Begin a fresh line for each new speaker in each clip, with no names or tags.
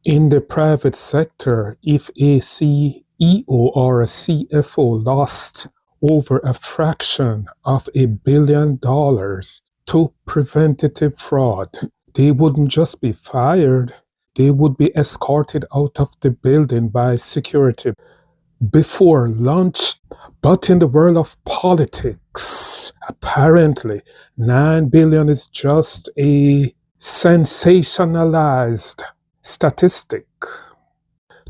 In the private sector, if a CEO or a CFO lost over a fraction of $1 billion to preventative fraud, they wouldn't just be fired, they would be escorted out of the building by security before lunch. But in the world of politics, apparently, $9 billion is just a sensationalized statistic.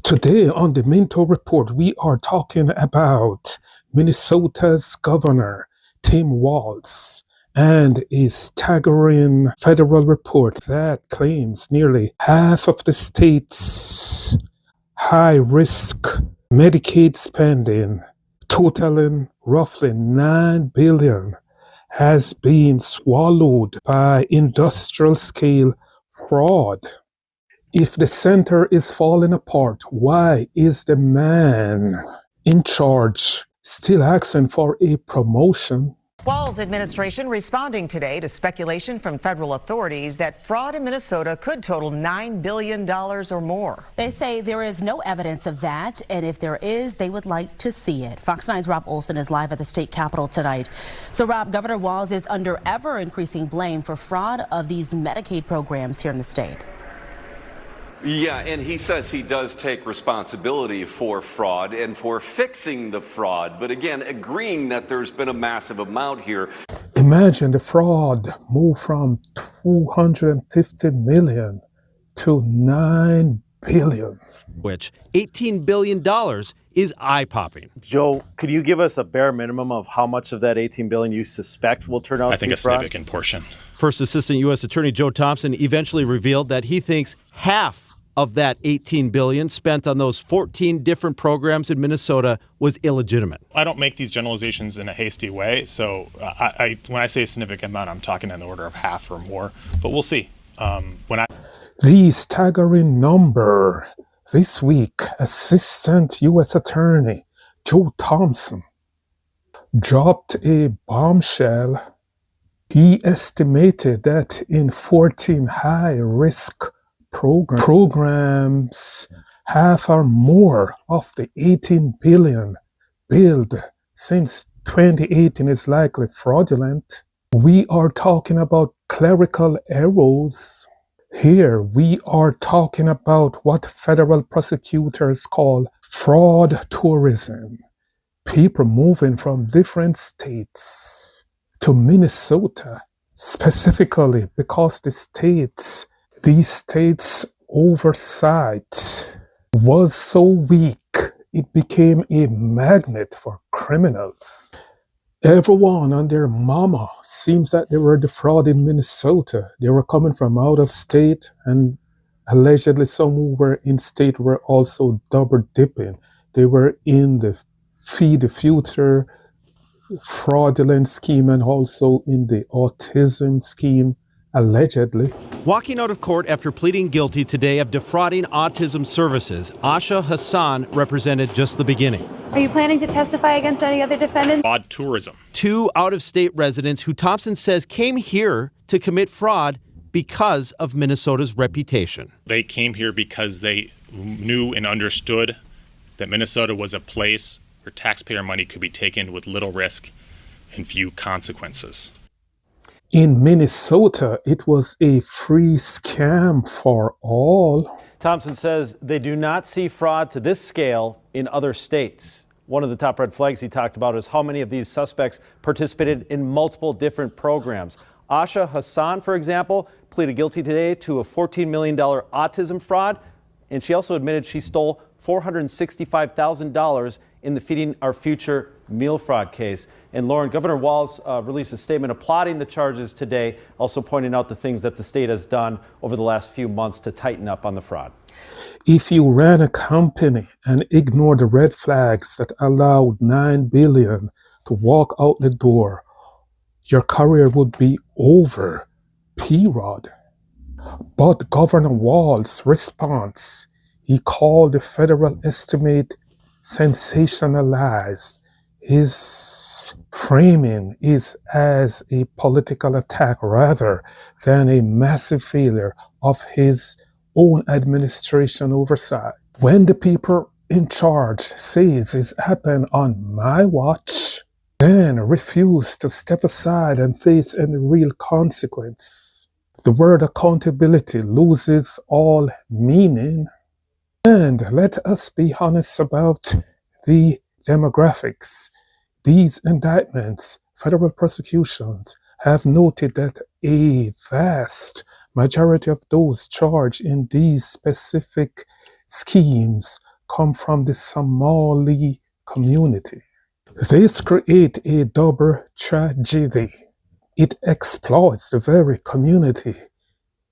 Today on the Minto Report, we are talking about Minnesota's governor, Tim Walz, and a staggering federal report that claims nearly half of the state's high-risk Medicaid spending, totaling roughly $9 billion, has been swallowed by industrial-scale fraud. If the center is falling apart, why is the man in charge still asking for a promotion?
Walz administration responding today to speculation from federal authorities that fraud in Minnesota could total $9 billion or more.
They say there is no evidence of that, and if there is, they would like to see it. Fox 9's Rob Olson is live at the state capitol tonight. So, Rob, Governor Walz is under ever-increasing blame for fraud of these Medicaid programs here in the state.
Yeah, and he says he does take responsibility for fraud and for fixing the fraud, but again, agreeing that there's been a massive amount here.
Imagine the fraud moved from $250 million to $9 billion.
Which $18 billion is eye-popping.
Joe, could you give us a bare minimum of how much of that $18 billion you suspect will turn out to be fraud?
I think a significant portion.
First Assistant U.S. Attorney Joe Thompson eventually revealed that he thinks half of that $18 billion spent on those 14 different programs in Minnesota was illegitimate.
I don't make these generalizations in a hasty way, so when I say a significant amount, I'm talking in the order of half or more, but we'll see.
The staggering number. This week, Assistant U.S. Attorney Joe Thompson dropped a bombshell. He estimated that in 14 high-risk programs, half or more of the $18 billion billed since 2018 is likely fraudulent. We are talking about clerical errors. Here we are talking about what federal prosecutors call fraud tourism. People moving from different states to Minnesota, specifically because these states' oversight was so weak, it became a magnet for criminals. Everyone and their mama seems that they were defrauding Minnesota. They were coming from out of state, and allegedly some who were in state were also double dipping. They were in the Feed the Future fraudulent scheme and also in the autism scheme, allegedly.
Walking out of court after pleading guilty today of defrauding autism services, Asha Hassan represented just the beginning.
Are you planning to testify against any other defendants?
Fraud tourism.
Two out-of-state residents who Thompson says came here to commit fraud because of Minnesota's reputation.
They came here because they knew and understood that Minnesota was a place where taxpayer money could be taken with little risk and few consequences.
In Minnesota, it was a free scam for all.
Thompson says they do not see fraud to this scale in other states. One of the top red flags he talked about is how many of these suspects participated in multiple different programs. Asha Hassan, for example, pleaded guilty today to a $14 million autism fraud, and she also admitted she stole $465,000 in the Feeding Our Future meal fraud case. And Lauren, Governor Walz released a statement applauding the charges today, also pointing out the things that the state has done over the last few months to tighten up on the fraud.
If you ran a company and ignored the red flags that allowed $9 billion to walk out the door, your career would be over. P-Rod. But Governor Walz's response, he called the federal estimate sensationalized. His framing is as a political attack rather than a massive failure of his own administration oversight. When the people in charge says it's happened on my watch, then refuse to step aside and face any real consequence, the word accountability loses all meaning. And let us be honest about the demographics. These indictments, federal prosecutions, have noted that a vast majority of those charged in these specific schemes come from the Somali community. This creates a double tragedy. It exploits the very community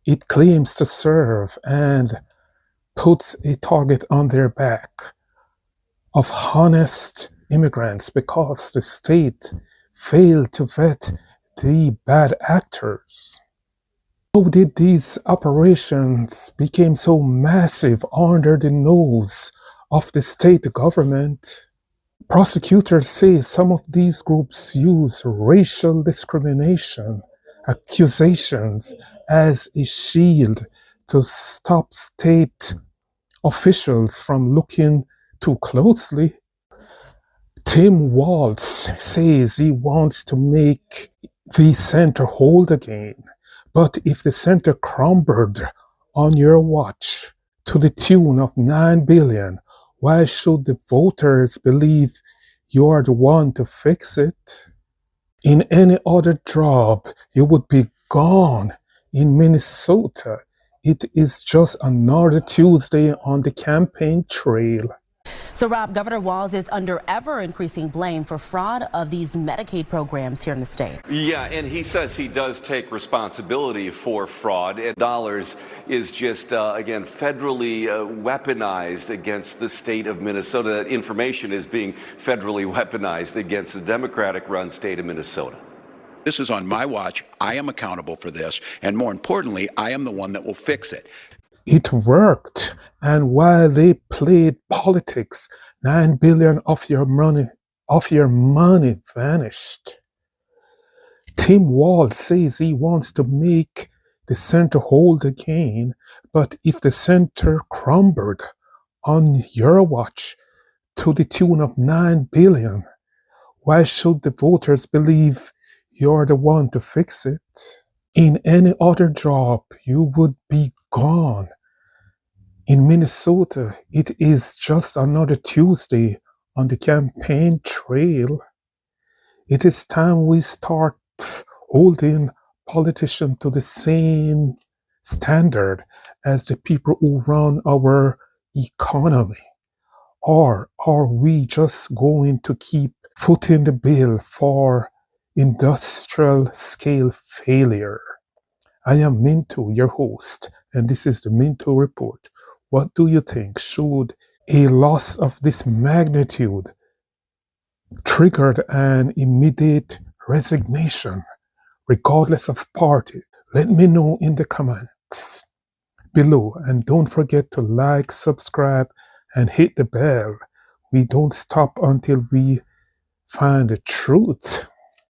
it claims to serve and puts a target on their back of honest immigrants because the state failed to vet the bad actors. How did these operations become so massive under the nose of the state government? Prosecutors say some of these groups use racial discrimination accusations as a shield to stop state officials from looking too closely. Tim Walz says he wants to make the center hold again, but if the center crumbled on your watch to the tune of $9 billion, why should the voters believe you are the one to fix it? In any other job, you would be gone. In Minnesota, it is just another Tuesday on the campaign trail.
So, Rob, Governor Walz is under ever increasing blame for fraud of these Medicaid programs here in the state.
Yeah, and he says he does take responsibility for fraud, and dollars is just, again, federally weaponized against the state of Minnesota. That information is being federally weaponized against the Democratic-run state of Minnesota.
This is on my watch. I am accountable for this. And more importantly, I am the one that will fix it.
It worked. And while they played politics, $9 billion of your money vanished. Tim Walz says he wants to make the center hold again, but if the center crumbled on your watch to the tune of $9 billion, why should the voters believe you're the one to fix it? In any other job, you would be gone. In Minnesota, it is just another Tuesday on the campaign trail. It is time we start holding politicians to the same standard as the people who run our economy. Or are we just going to keep footing the bill for industrial scale failure? I am Minto, your host, and this is the Minto Report. What do you think? Should a loss of this magnitude trigger an immediate resignation, regardless of party? Let me know in the comments below, and don't forget to like, subscribe, and hit the bell. We don't stop until we find the truth.